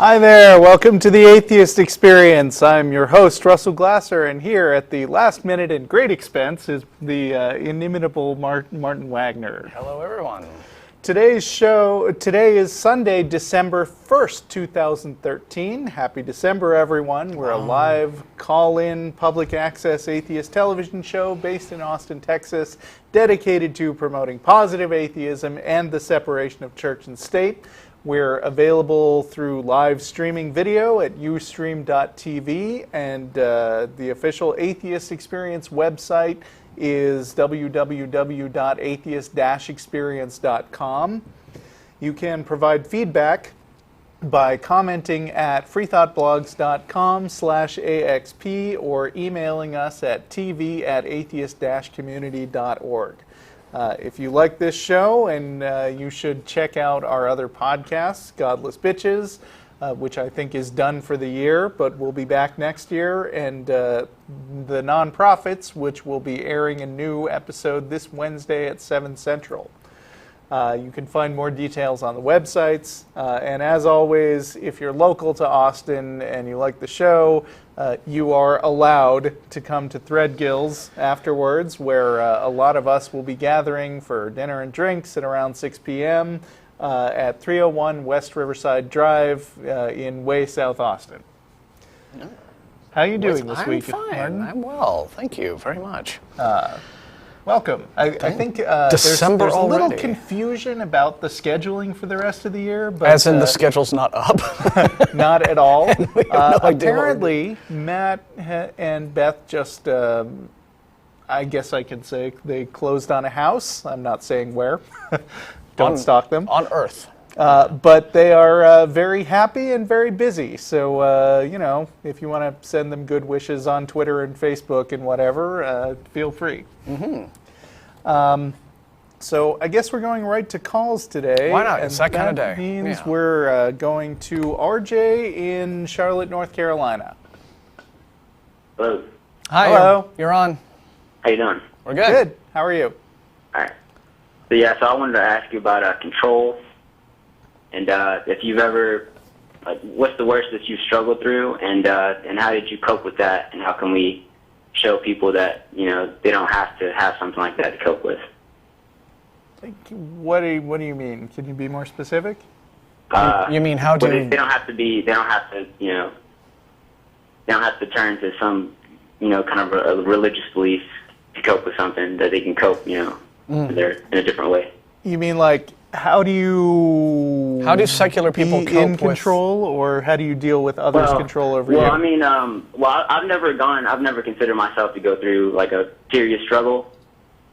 Hi there, welcome to the Atheist Experience. I'm your host, Russell Glasser, and here at the last minute and great expense is the inimitable Martin Wagner. Hello, everyone. Today is Sunday, December 1st, 2013. Happy December, everyone. We're a live call-in public access atheist television show based in Austin, Texas, dedicated to promoting positive atheism and the separation of church and state. We're available through live streaming video at ustream.tv, and the official Atheist Experience website is www.atheist-experience.com. You can provide feedback by commenting at freethoughtblogs.com/AXP or emailing us at tv@atheist-community.org. If you like this show, and you should check out our other podcasts, Godless Bitches, which I think is done for the year, but we'll be back next year, and The Nonprofits, which will be airing a new episode this Wednesday at 7 Central. You can find more details on the websites, and as always, if you're local to Austin and you like the show, you are allowed to come to Threadgill's afterwards, where a lot of us will be gathering for dinner and drinks at around 6 p.m. At 301 West Riverside Drive in way South Austin. How are you doing this week, I'm fine. Martin? I'm well. Thank you very much. Welcome. I think there's a little confusion about the scheduling for the rest of the year. But, as in the schedule's not up? Not at all. Apparently, Matt and Beth just, I guess I could say, they closed on a house. I'm not saying where. Don't stalk them. On Earth. But they are very happy and very busy. So, if you want to send them good wishes on Twitter and Facebook and whatever, feel free. Mm-hmm. So I guess we're going right to calls today. Why not? It's that kind of day. That means we're going to RJ in Charlotte, North Carolina. Hello. Hi. Hello. You're on. How you doing? We're good. Good. How are you? All right. So I wanted to ask you about control, and if you've ever, what's the worst that you've struggled through, and how did you cope with that, and how can we show people that they don't have to have something like that to cope with? What do you mean? Can you be more specific? You mean how do? They don't have to be. They don't have to. They don't have to turn to some kind of a religious belief to cope with something, that they can cope in a different way. You mean like how do secular people be cope in control, or how do you deal with others' control over you? Well, I mean, I've never considered myself to go through like a serious struggle.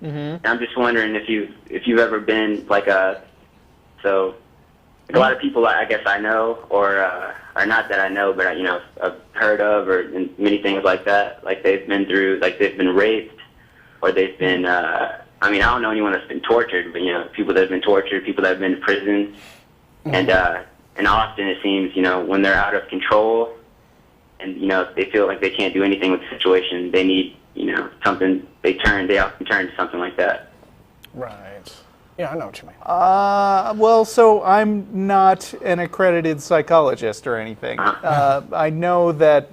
Mm-hmm. I'm just wondering if you've ever been like a lot of people I guess I know, or not that I know, but I've heard of, or many things like that. Like they've been through, like they've been raped, or they've been. I don't know anyone that's been tortured, but people that have been tortured, people that have been in prison, and often it seems when they're out of control, and they feel like they can't do anything with the situation, they need something. They often turn to something like that. Right. Yeah, I know what you mean. Well, so I'm not an accredited psychologist or anything. I know that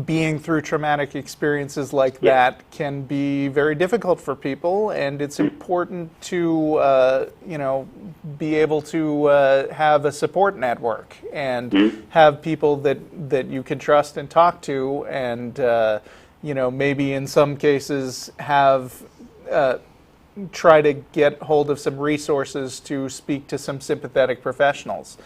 being through traumatic experiences like that can be very difficult for people, and it's important to be able to have a support network and have people that you can trust and talk to, and maybe in some cases have try to get hold of some resources to speak to some sympathetic professionals.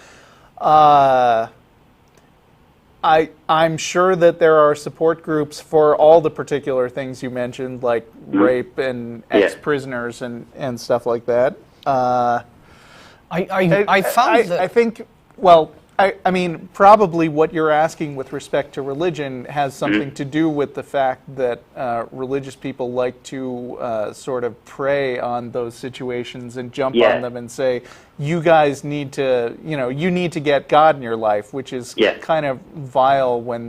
I'm sure that there are support groups for all the particular things you mentioned, like rape and ex-prisoners and stuff like that. I think, well, I mean, probably what you're asking with respect to religion has something to do with the fact that religious people like to sort of prey on those situations and jump on them and say, you guys need to, you need to get God in your life, which is kind of vile when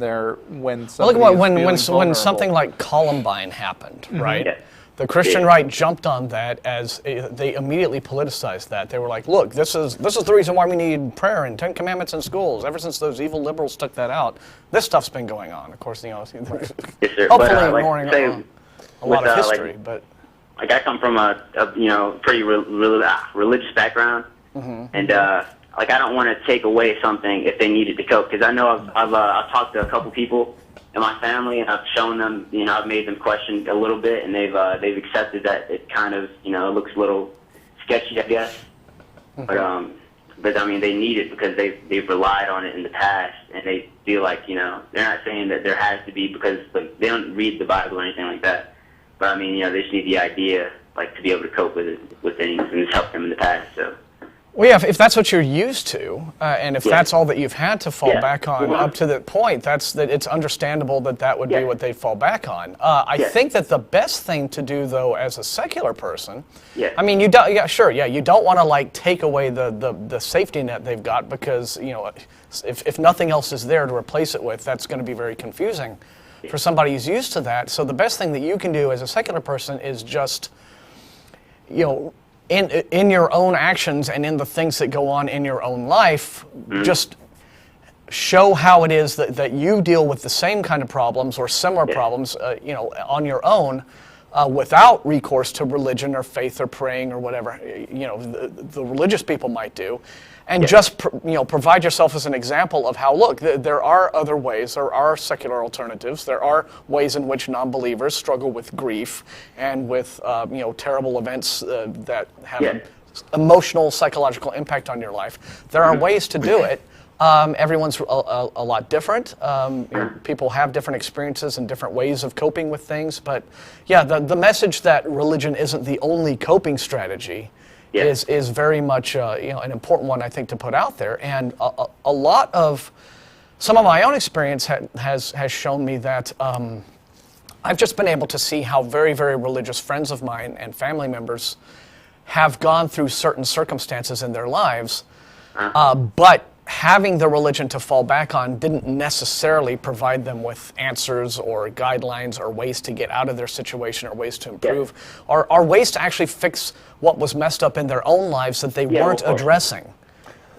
somebody when something like Columbine happened, right? The Christian right jumped on that as they immediately politicized that. They were like, look, this is the reason why we need prayer and 10 Commandments in schools. Ever since those evil liberals took that out, this stuff's been going on. Of course, hopefully ignoring a lot of history. But like I come from a pretty religious background, and like I don't want to take away something if they needed to cope, because I know I've talked to a couple people in my family, and I've shown them, I've made them question a little bit, and they've accepted that it kind of, looks a little sketchy, I guess. But I mean, they need it because they've relied on it in the past, and they feel like, they're not saying that there has to be, because like, they don't read the Bible or anything like that. But I mean, they just need the idea, like, to be able to cope with things, and it's helped them in the past. So. Well, yeah, if that's what you're used to, and if that's all that you've had to fall back on up to that point, it's understandable that would be what they fall back on. I think that the best thing to do, though, as a secular person, I mean, you don't want to like take away the safety net they've got, because if nothing else is there to replace it with, that's going to be very confusing for somebody who's used to that. So the best thing that you can do as a secular person is just, in your own actions and in the things that go on in your own life, just show how it is that you deal with the same kind of problems or similar problems, on your own, without recourse to religion or faith or praying or whatever, the religious people might do. And just provide yourself as an example of how, look, there are other ways, there are secular alternatives, there are ways in which non-believers struggle with grief and with terrible events that have an emotional, psychological impact on your life. There are ways to do it. Everyone's a lot different. People have different experiences and different ways of coping with things. But yeah, the message that religion isn't the only coping strategy is very much an important one, I think, to put out there. And a lot of some of my own experience has shown me that I've just been able to see how very, very religious friends of mine and family members have gone through certain circumstances in their lives, but having the religion to fall back on didn't necessarily provide them with answers or guidelines or ways to get out of their situation or ways to improve or ways to actually fix what was messed up in their own lives that they weren't addressing,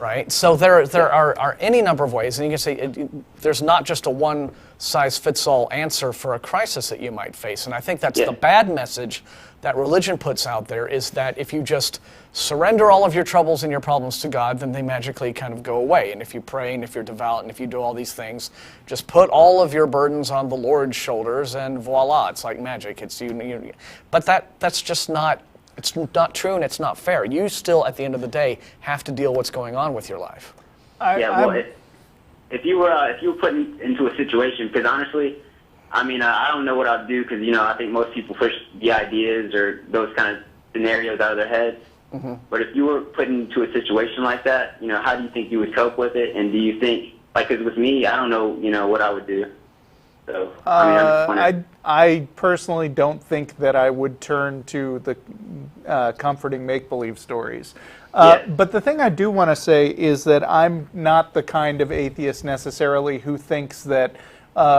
right? So there are any number of ways, and you can say there's not just a one-size-fits-all answer for a crisis that you might face, and I think that's the bad message that religion puts out there, is that if you just surrender all of your troubles and your problems to God, then they magically kind of go away. And if you pray and if you're devout and if you do all these things, just put all of your burdens on the Lord's shoulders and voila, it's like magic. It's you. But that's just not, it's not true and it's not fair. You still, at the end of the day, have to deal with what's going on with your life. If you were put into a situation, because honestly, I mean, I don't know what I'd do, because, I think most people push the ideas or those kind of scenarios out of their heads. But if you were put into a situation like that, how do you think you would cope with it? And do you think, like, because with me, I don't know, what I would do. So, I personally don't think that I would turn to the comforting make-believe stories. But the thing I do want to say is that I'm not the kind of atheist necessarily who thinks that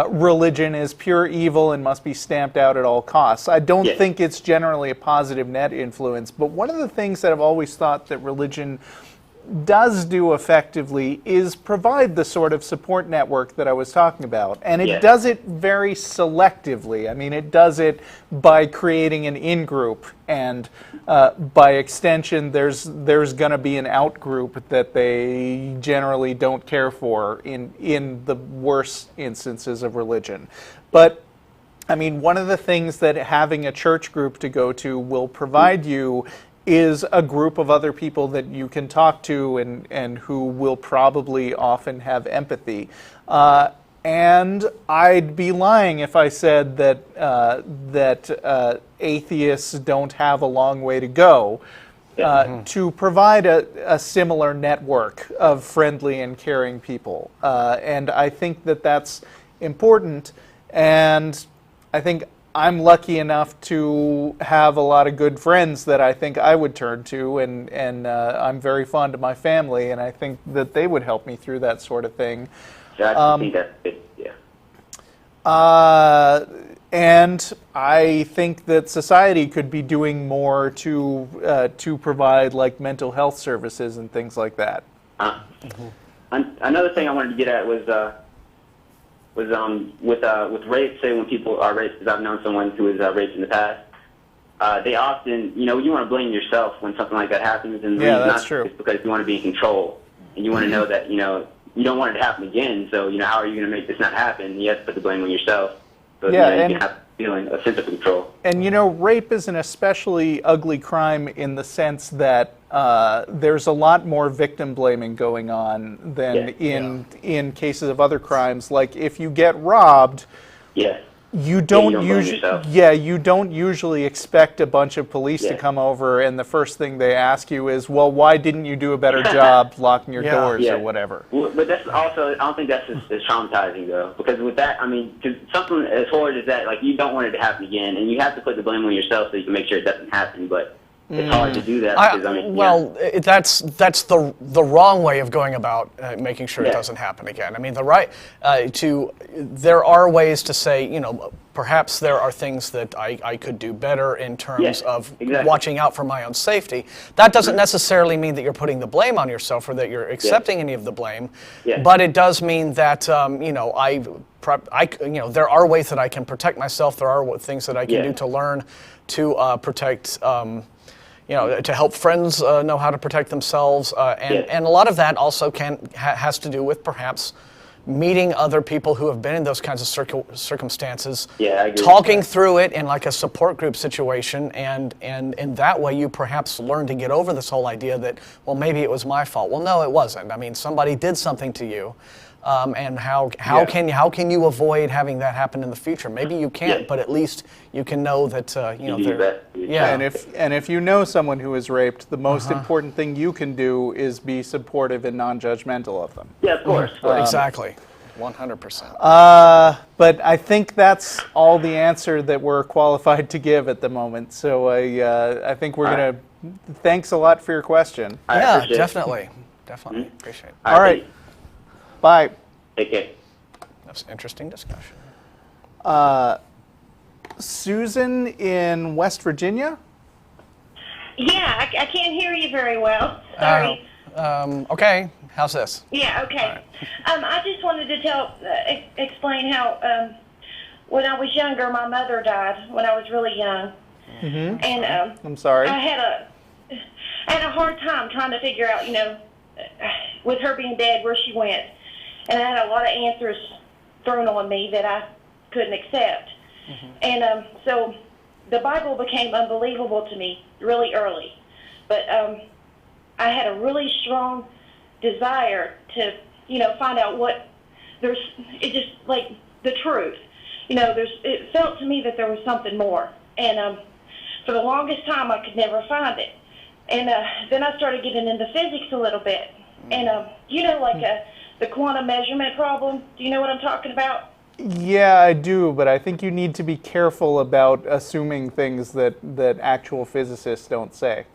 religion is pure evil and must be stamped out at all costs. I don't think it's generally a positive net influence, but one of the things that I've always thought that religion does do effectively is provide the sort of support network that I was talking about. And it does it very selectively. I mean, it does it by creating an in-group, and by extension, there's going to be an out-group that they generally don't care for in the worst instances of religion. But I mean, one of the things that having a church group to go to will provide you is a group of other people that you can talk to and who will probably often have empathy. And I'd be lying if I said that atheists don't have a long way to go to provide a similar network of friendly and caring people. And I think that that's important, and I think I'm lucky enough to have a lot of good friends that I think I would turn to, and I'm very fond of my family, and I think that they would help me through that sort of thing. I think that's good, And I think that society could be doing more to provide like mental health services and things like that. Another thing I wanted to get at was with rape. Say when people are raped, because I've known someone who was raped in the past. They often, you want to blame yourself when something like that happens, and yeah, that's true. It's because you want to be in control, and you want to know that you don't want it to happen again. So how are you going to make this not happen? You have to put the blame on yourself. So you can have a sense of control. And rape is an especially ugly crime in the sense that there's a lot more victim blaming going on than in cases of other crimes. Like if you get robbed, you don't usually expect a bunch of police to come over and the first thing they ask you is, well, why didn't you do a better job locking your doors or whatever? Well, but that's also, I don't think that's as traumatizing though, because with that, cause something as hard as that, like you don't want it to happen again, and you have to put the blame on yourself so you can make sure it doesn't happen, but it's hard to do that. That's the wrong way of going about making sure it doesn't happen again. There are ways to say, perhaps there are things that I could do better in terms of watching out for my own safety. That doesn't necessarily mean that you're putting the blame on yourself or that you're accepting any of the blame, but it does mean that there are ways that I can protect myself. There are things that I can do to learn to protect. To help friends know how to protect themselves, and a lot of that also has to do with perhaps meeting other people who have been in those kinds of circumstances, talking through it in like a support group situation, and in that way you perhaps learn to get over this whole idea that, well, maybe it was my fault. Well, no, it wasn't. Somebody did something to you. And how can you avoid having that happen in the future? Maybe you can't, but at least you can know that And if you know someone who is raped, the most important thing you can do is be supportive and non-judgmental of them. Yeah, of course. Exactly, 100%. But I think that's all the answer that we're qualified to give at the moment. So I think we're gonna. Thanks a lot for your question. Yeah, definitely, appreciate it. All right. Bye. Take care. That's an interesting discussion. Susan in West Virginia? Yeah, I can't hear you very well. Sorry. Okay. How's this? Yeah, okay. Right. I just wanted to explain how when I was younger, my mother died when I was really young. Mm-hmm. And I'm sorry. I had a hard time trying to figure out, with her being dead, where she went. And I had a lot of answers thrown on me that I couldn't accept. Mm-hmm. And so the Bible became unbelievable to me really early. But I had a really strong desire to, find out it just like the truth. It felt to me that there was something more. And for the longest time, I could never find it. And then I started getting into physics a little bit. And, the quantum measurement problem, do you know what I'm talking about? Yeah, I do, but I think you need to be careful about assuming things that actual physicists don't say.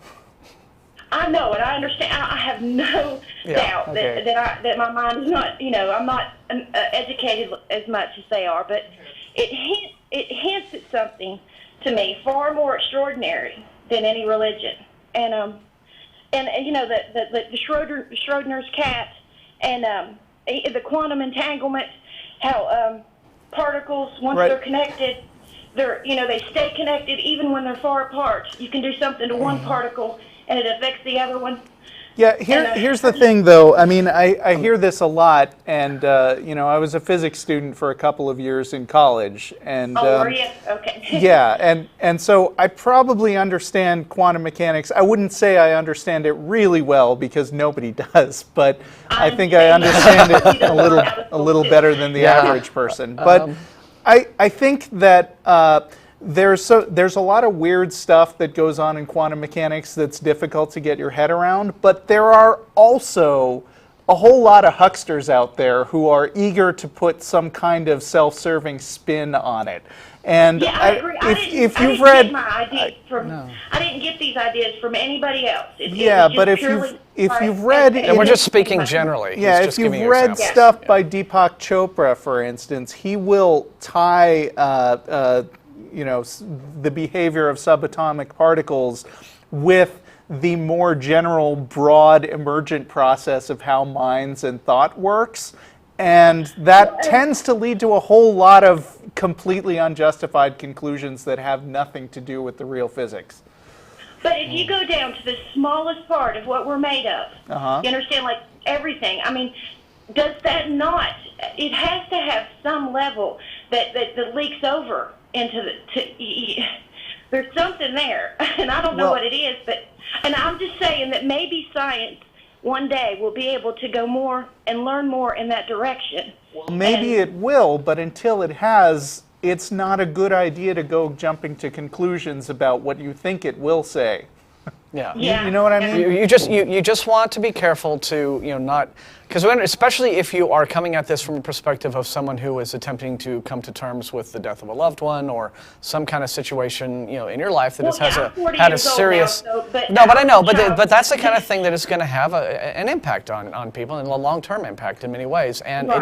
I know it. I understand. I have no doubt that my mind is not, I'm not educated as much as they are, but it hints at something to me far more extraordinary than any religion. And the Schrodinger's cat, and the quantum entanglement, how particles, once they're connected, they stay connected even when they're far apart. You can do something to one particle and it affects the other one. Yeah, here's the thing, though. I hear this a lot, and I was a physics student for a couple of years in college, and were you? Okay. yeah, and so I probably understand quantum mechanics. I wouldn't say I understand it really well because nobody does, but I think I understand it a little better than the average person. But I think that. There's a lot of weird stuff that goes on in quantum mechanics that's difficult to get your head around, but there are also a whole lot of hucksters out there who are eager to put some kind of self-serving spin on it. And Yeah, I agree. if I you've didn't read, get my ideas from. I didn't get these ideas from anybody else. It yeah, was but just if you've read, And we're just speaking generally. yeah, He's if just you've giving you read examples. stuff by Deepak Chopra, for instance, he will tie, the behavior of subatomic particles with the more general, broad, emergent process of how minds and thought works. And that tends to lead to a whole lot of completely unjustified conclusions that have nothing to do with the real physics. But if you go down to the smallest part of what we're made of, you understand, like everything. I mean, does that not? It has to have some level that leaks over into there's something there, and I don't know what it is. And I'm just saying that maybe science one day will be able to go more and learn more in that direction. Well, maybe it will, but until it has, it's not a good idea to go jumping to conclusions about what you think it will say. Yeah. You know what I mean? You just want to be careful to not, because especially if you are coming at this from a perspective of someone who is attempting to come to terms with the death of a loved one or some kind of situation in your life that had a serious. But I know, but that's the kind of thing that is going to have an impact on people, and a long-term impact in many ways, and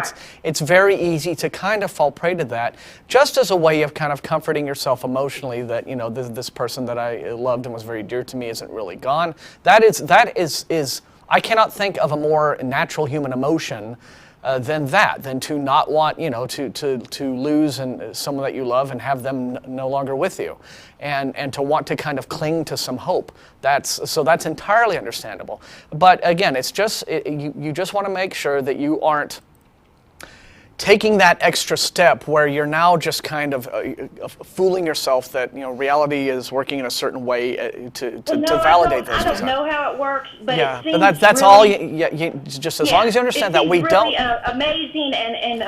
it's very easy to kind of fall prey to that, just as a way of kind of comforting yourself emotionally that this person that I loved and was very dear to me isn't really gone. That is I cannot think of a more natural human emotion than to not want to lose someone that you love and have them no longer with you, and to want to kind of cling to some hope. That's entirely understandable. But again, it's just you just want to make sure that you aren't taking that extra step where you're now just kind of fooling yourself that reality is working in a certain way to validate those. I don't know how it works, but it seems that's really, all. Just as long as you understand that we really don't. Amazing and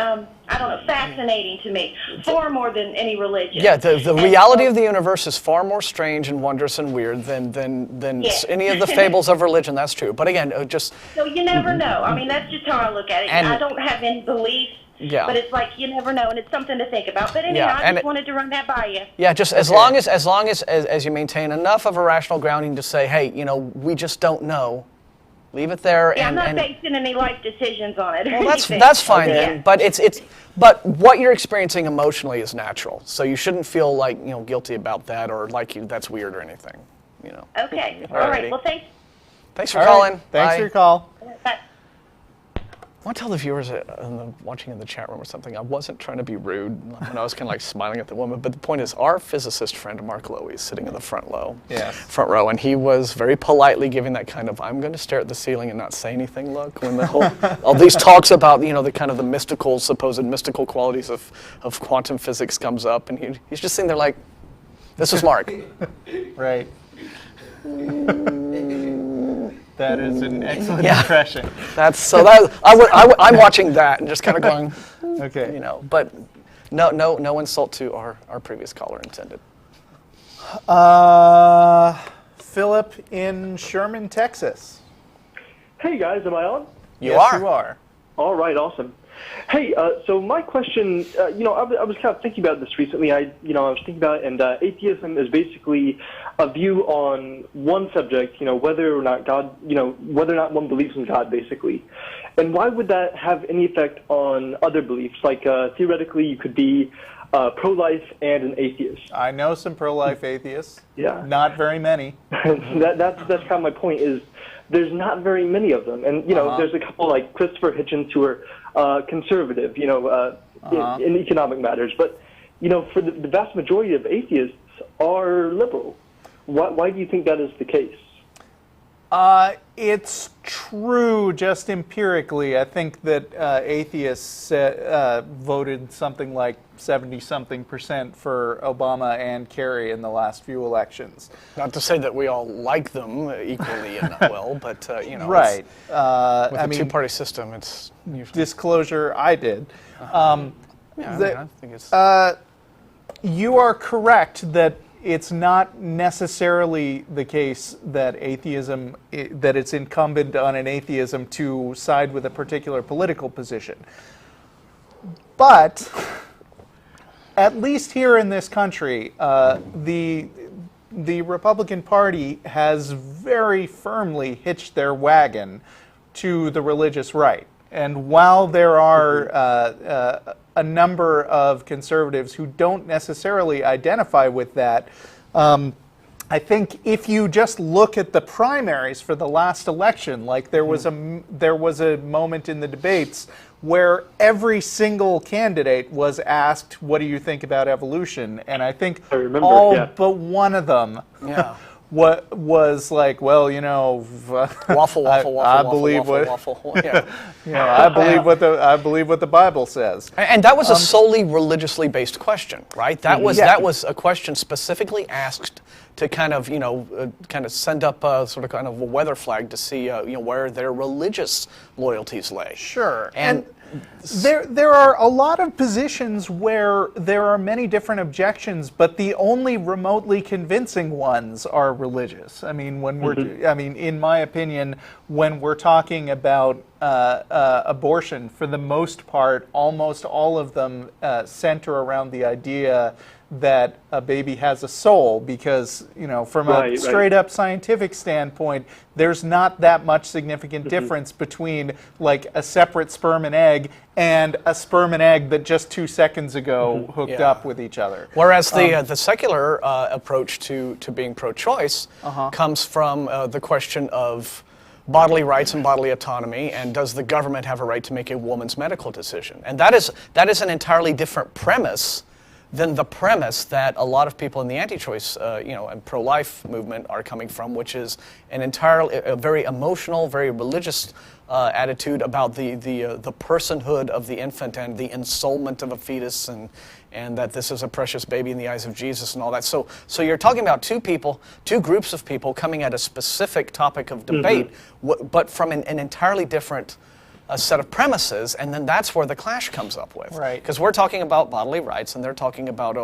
I don't know, fascinating to me, far more than any religion. Yeah, the reality of the universe is far more strange and wondrous and weird than any of the fables of religion. That's true. But again, so you never know. I mean, that's just how I look at it. I don't have any beliefs. Yeah. But it's like you never know, and it's something to think about. But anyhow, I just wanted to run that by you. Yeah, just as long as you maintain enough of a rational grounding to say, hey, we just don't know. Leave it there. Yeah, I'm not basing any life decisions on it. Well, that's fine then. But but what you're experiencing emotionally is natural, so you shouldn't feel like guilty about that or like that's weird or anything. Okay. All right. Well, thanks. Thanks for calling. Right. Thanks for your call. Bye. I want to tell the viewers watching in the chat room or something, I wasn't trying to be rude when I was kind of like smiling at the woman, but the point is our physicist friend Mark Lowy is sitting in the front row, and he was very politely giving that kind of I'm going to stare at the ceiling and not say anything look when the whole all these talks about the kind of the supposed mystical qualities of quantum physics comes up, and he's just sitting there like, this is Mark. Right. That is an excellent impression. I'm watching that and just kind of going, okay. But no insult to our previous caller intended. Phillip in Sherman, Texas. Hey guys, am I on? Yes, you are. All right, awesome. Hey, so my question, I was kind of thinking about this recently. I was thinking about it, and atheism is basically a view on one subject, whether or not God, whether or not one believes in God, basically. And why would that have any effect on other beliefs? Like, theoretically, you could be pro-life and an atheist. I know some pro-life atheists. Yeah. Not very many. That's kind of my point is there's not very many of them. And, there's a couple like Christopher Hitchens who are conservative, in economic matters. But, for the vast majority of atheists are liberal. Why do you think that is the case? It's true just empirically. I think that atheists voted something like 70-something% for Obama and Kerry in the last few elections. Not to say that we all like them equally and well, but right. With a two-party system, it's usually disclosure. I did. I think it's. You are correct that it's not necessarily the case that that it's incumbent on an atheism to side with a particular political position. But at least here in this country, the Republican Party has very firmly hitched their wagon to the religious right. And while there are a number of conservatives who don't necessarily identify with that, I think if you just look at the primaries for the last election, like there was a moment in the debates where every single candidate was asked, "What do you think about evolution?" And I think but one of them was like, "Well, you know, waffle, I believe waffle. Yeah. I believe what the Bible says." And that was a solely religiously based question, right? That was a question specifically asked to kind of send up sort of kind of a weather flag to see where their religious loyalties lay. Sure. And there are a lot of positions where there are many different objections, but the only remotely convincing ones are religious. I mean, in my opinion, when we're talking about abortion, for the most part, almost all of them center around the idea that a baby has a soul, because from a straight up scientific standpoint, there's not that much significant difference between like a separate sperm and egg and a sperm and egg that just 2 seconds ago hooked up with each other. Whereas the secular approach to being pro-choice comes from the question of bodily rights and bodily autonomy, and does the government have a right to make a woman's medical decision? And that is an entirely different premise than the premise that a lot of people in the anti-choice, and pro-life movement are coming from, which is a very emotional, very religious attitude about the personhood of the infant and the ensoulment of a fetus, and that this is a precious baby in the eyes of Jesus and all that. So you're talking about two groups of people coming at a specific topic of debate, but from an entirely different a set of premises, and then that's where the clash comes up with. Right. Because we're talking about bodily rights, and they're talking about,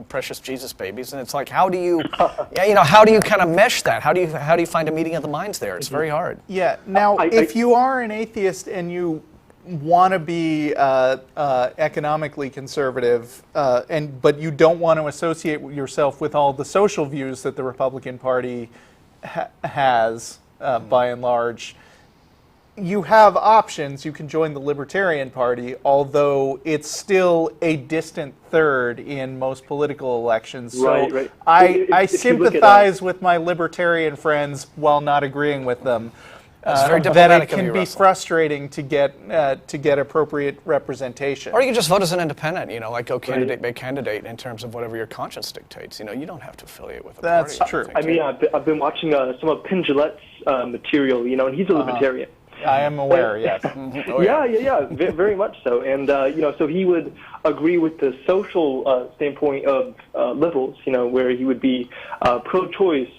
precious Jesus babies, and it's like, how do you kind of mesh that? How do you find a meeting of the minds there? It's very hard. Yeah. Now, if you are an atheist and you want to be economically conservative, but you don't want to associate yourself with all the social views that the Republican Party has, by and large, you have options. You can join the Libertarian Party, although it's still a distant third in most political elections. So I sympathize with my Libertarian friends while not agreeing with them. That it can be frustrating to get appropriate representation. Or you can just vote as an independent, go candidate by candidate in terms of whatever your conscience dictates. You don't have to affiliate with a party. That's true. I mean, I've been watching some of Penn Jillette's material, and he's a libertarian. I am aware, yes. Yeah, very much so. And, so he would agree with the social standpoint of liberals, where he would be pro-choice,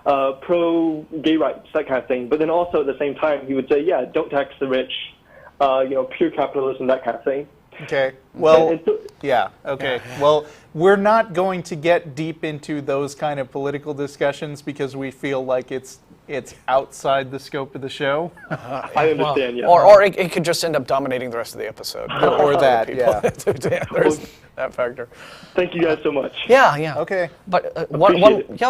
pro-gay rights, that kind of thing. But then also at the same time, he would say, don't tax the rich, pure capitalism, that kind of thing. Okay. Well, okay. Well, we're not going to get deep into those kind of political discussions because we feel like it's outside the scope of the show. I understand, yeah. Or it could just end up dominating the rest of the episode. or that, yeah. There's that factor. Thank you guys so much. Yeah. Okay. But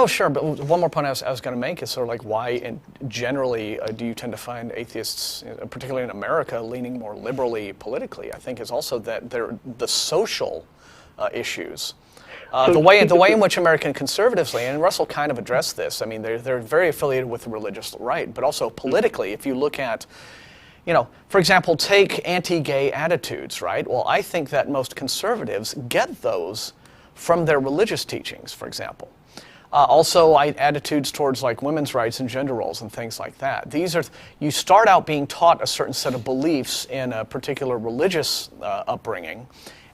sure. But one more point I was going to make is sort of like why, generally, do you tend to find atheists, particularly in America, leaning more liberally politically? I think is also that they're the social issues. The way in which American conservatives lean, and Russell kind of addressed this. I mean, they're very affiliated with the religious right, but also politically. If you look at, for example, take anti-gay attitudes, right? Well, I think that most conservatives get those from their religious teachings, for example. Also, attitudes towards like women's rights and gender roles and things like that. You start out being taught a certain set of beliefs in a particular religious upbringing,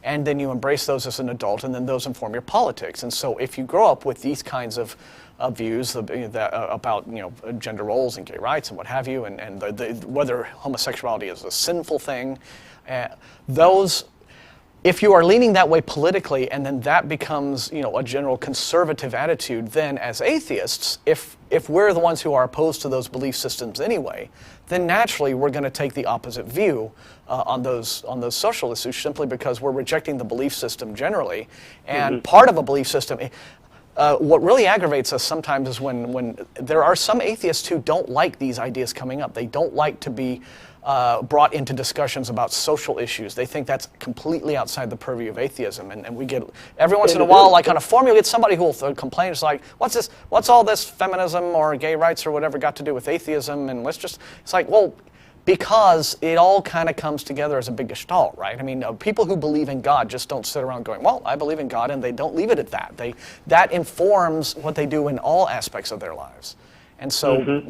and then you embrace those as an adult, and then those inform your politics. And so if you grow up with these kinds of views about gender roles and gay rights and what have you, and whether homosexuality is a sinful thing, those if you are leaning that way politically, and then that becomes, a general conservative attitude, then as atheists, if we're the ones who are opposed to those belief systems anyway, then naturally we're going to take the opposite view on those social issues, simply because we're rejecting the belief system generally. And part of a belief system, what really aggravates us sometimes is when there are some atheists who don't like these ideas coming up. They don't like to be brought into discussions about social issues. They think that's completely outside the purview of atheism. And we get, every once in a while, like on a forum, you'll get somebody who will complain. It's like, what's all this feminism or gay rights or whatever got to do with atheism? And it's like, well, because it all kind of comes together as a big gestalt, right? I mean, people who believe in God just don't sit around going, well, I believe in God, and they don't leave it at that. That informs what they do in all aspects of their lives. And so,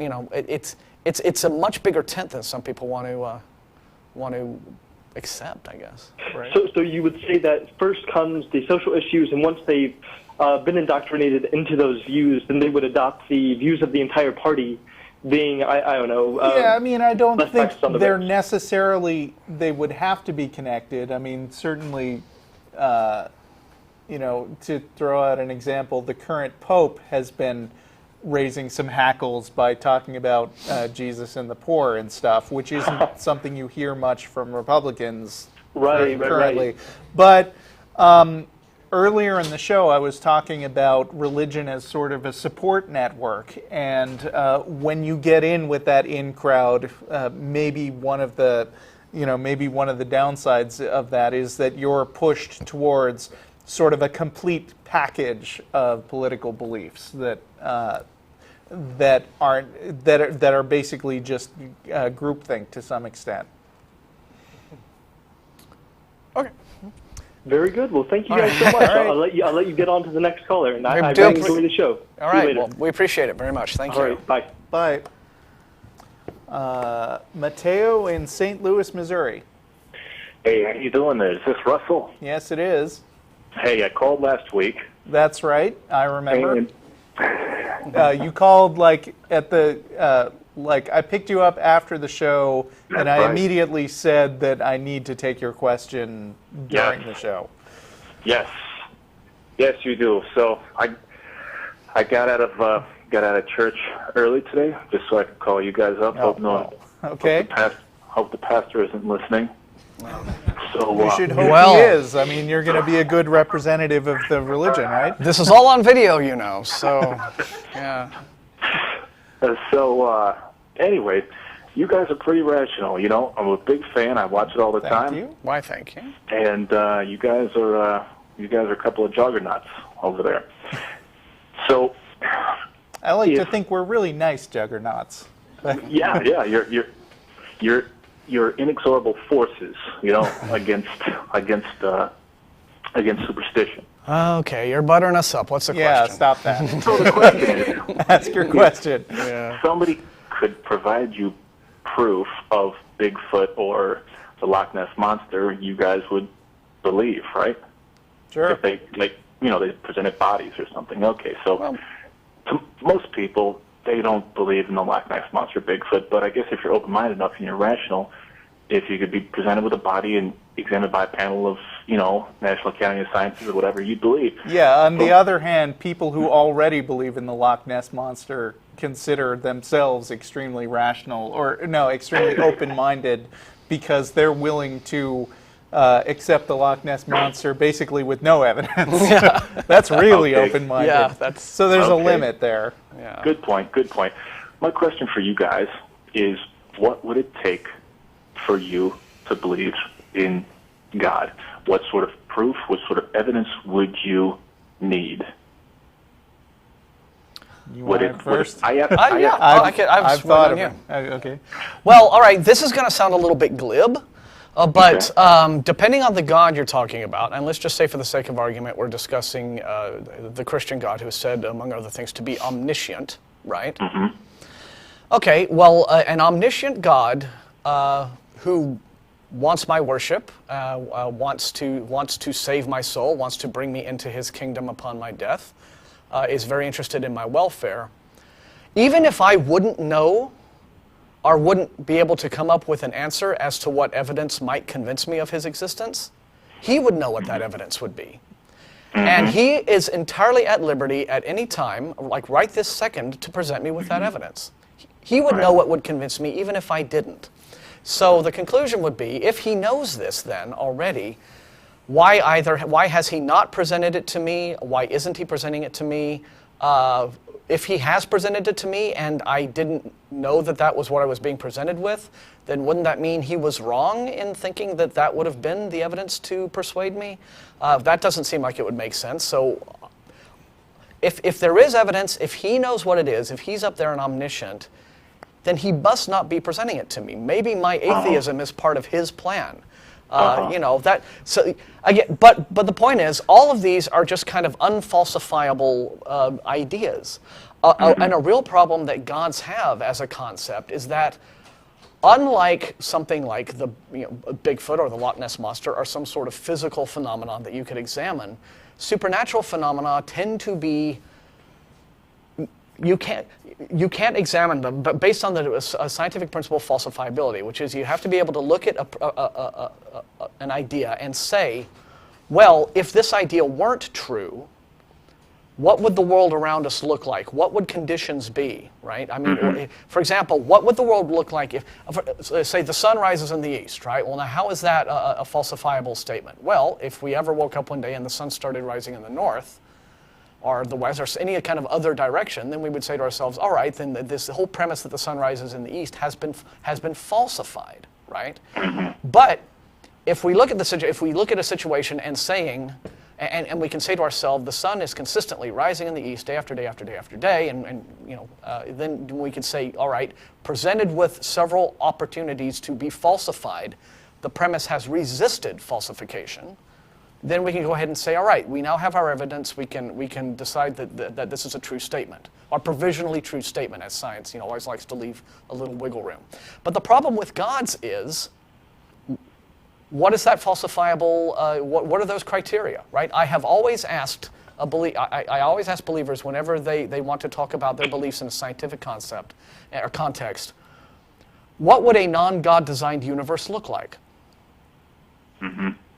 it's a much bigger tent than some people want to accept, I guess. Right. So you would say that first comes the social issues, and once they've been indoctrinated into those views, then they would adopt the views of the entire party, being, I don't know. Yeah, I mean, I don't think they're necessarily, they would have to be connected. I mean, certainly, to throw out an example, the current Pope has been raising some hackles by talking about Jesus and the poor and stuff, which isn't something you hear much from Republicans currently. Right. But earlier in the show, I was talking about religion as sort of a support network, and when you get in with that in crowd, maybe one of the downsides of that is that you're pushed towards sort of a complete package of political beliefs that are basically just groupthink to some extent. Okay. Very good. Well, thank you guys so much. Right. I'll let you get on to the next caller, and I do really enjoy the show. All See you right. later. Well, we appreciate it very much. Thank you. All right. Bye. Bye. Mateo in St. Louis, Missouri. Hey, how you doing there? Is this Russell? Yes, it is. Hey, I called last week. That's right. I remember. And You called at the I picked you up after the show, and I right. immediately said that I need to take your question during the show. yes, you do. So I got out of church early today just so I could call you guys up. Okay. Hope the pastor isn't listening. So You should hope he is. I mean, you're going to be a good representative of the religion, right? This is all on video, so, yeah. Anyway, you guys are pretty rational. I'm a big fan. I watch it all the time. Thank you. Why, thank you. And you guys are a couple of juggernauts over there. So I like to think we're really nice juggernauts. yeah, you're inexorable forces, against superstition. Okay, you're buttering us up. What's the Yeah, question? stop that. So the question is, Ask your question. Yeah. somebody could provide you proof of Bigfoot or the Loch Ness Monster, you guys would believe, right? Sure. If they they presented bodies or something. Okay, so to most people, they don't believe in the Loch Ness Monster, Bigfoot, but I guess if you're open-minded enough and you're rational, if you could be presented with a body and examined by a panel of, National Academy of Sciences or whatever, you'd believe. Yeah, on the other hand, people who already believe in the Loch Ness Monster consider themselves extremely rational, extremely open-minded, because they're willing to accept the Loch Ness Monster basically with no evidence. Yeah. That's really open-minded. Yeah, so there's a limit there. Yeah. Good point. My question for you guys is, what would it take for you to believe in God? What sort of proof, what sort of evidence would you need? You want it first? I've I've thought of it. Okay. Well, all right, this is going to sound a little bit glib, but depending on the God you're talking about, and let's just say for the sake of argument, we're discussing the Christian God who is said, among other things, to be omniscient, right? Mm-hmm. Okay, well, an omniscient God who wants my worship, wants to save my soul, wants to bring me into his kingdom upon my death, is very interested in my welfare. Even if I wouldn't know or wouldn't be able to come up with an answer as to what evidence might convince me of his existence, he would know what that evidence would be. And he is entirely at liberty at any time, like right this second, to present me with that evidence. He would know what would convince me even if I didn't. So the conclusion would be, if he knows this then already, why has he not presented it to me? Why isn't he presenting it to me? If he has presented it to me and I didn't know that that was what I was being presented with, then wouldn't that mean he was wrong in thinking that that would have been the evidence to persuade me? That doesn't seem like it would make sense. So if there is evidence, if he knows what it is, if he's up there and omniscient, then he must not be presenting it to me. Maybe my atheism is part of his plan. You know, that, so again, but the point is, all of these are just kind of unfalsifiable ideas. And a real problem that gods have as a concept is that, unlike something like the Bigfoot or the Loch Ness Monster or some sort of physical phenomenon that you could examine, supernatural phenomena tend to be, you can't examine them, but based on the scientific principle of falsifiability, which is you have to be able to look at an idea and say, well, if this idea weren't true, what would the world around us look like? What would conditions be, right? I mean, for example, what would the world look like if, say, the sun rises in the east, right? Well, now, how is that a falsifiable statement? Well, if we ever woke up one day and the sun started rising in the north, or the west, or any kind of other direction, then we would say to ourselves, all right, then the whole premise that the sun rises in the east has been falsified, right? But if we look at a situation and saying, and we can say to ourselves, the sun is consistently rising in the east day after day after day after day, and then we could say, all right, presented with several opportunities to be falsified, the premise has resisted falsification. Then we can go ahead and say, all right, we now have our evidence. We can decide that this is a true statement, or provisionally true statement, as science always likes to leave a little wiggle room. But the problem with gods is, what is that falsifiable? What are those criteria, right? I have always asked I always ask believers whenever they want to talk about their beliefs in a scientific concept or context, what would a non-God designed universe look like?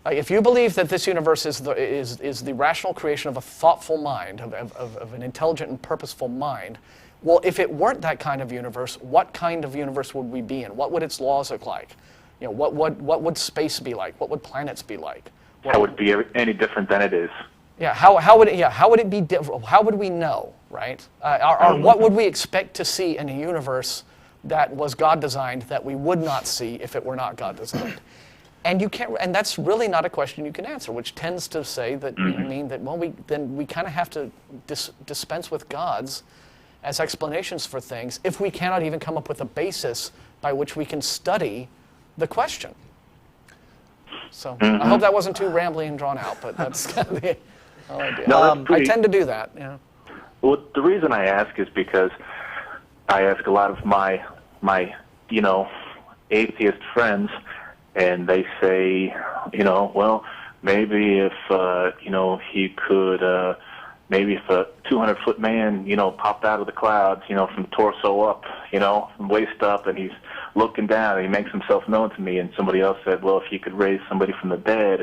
If you believe that this universe is the rational creation of a thoughtful mind, of an intelligent and purposeful mind, well, if it weren't that kind of universe, what kind of universe would we be in? What would its laws look like? What would space be like? What would planets be like? How would it be any different than it is? Yeah. How would it be different? How would we know? Right? Or what would we expect to see in a universe that was God designed that we would not see if it were not God designed? And you can't, and that's really not a question you can answer, which tends to say that we kind of have to dispense with gods as explanations for things if we cannot even come up with a basis by which we can study the question. So I hope that wasn't too rambling and drawn out, but that's kind of the whole idea. No, I tend to do that. Yeah. Well, the reason I ask is because I ask a lot of my atheist friends, and they say, well, maybe if he could, maybe if a 200-foot man, popped out of the clouds, from torso up, from waist up, and he's looking down, and he makes himself known to me. And somebody else said, well, if he could raise somebody from the dead,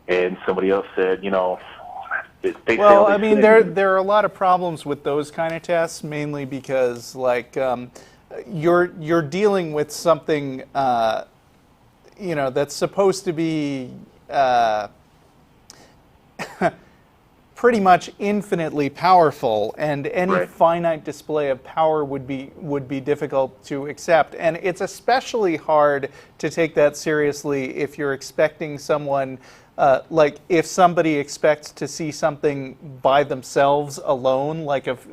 and somebody else said, well, I mean, there are a lot of problems with those kind of tests, mainly because, like, you're dealing with something, that's supposed to be pretty much infinitely powerful, and any finite display of power would be difficult to accept. And it's especially hard to take that seriously if you're expecting someone, like if somebody expects to see something by themselves alone, like if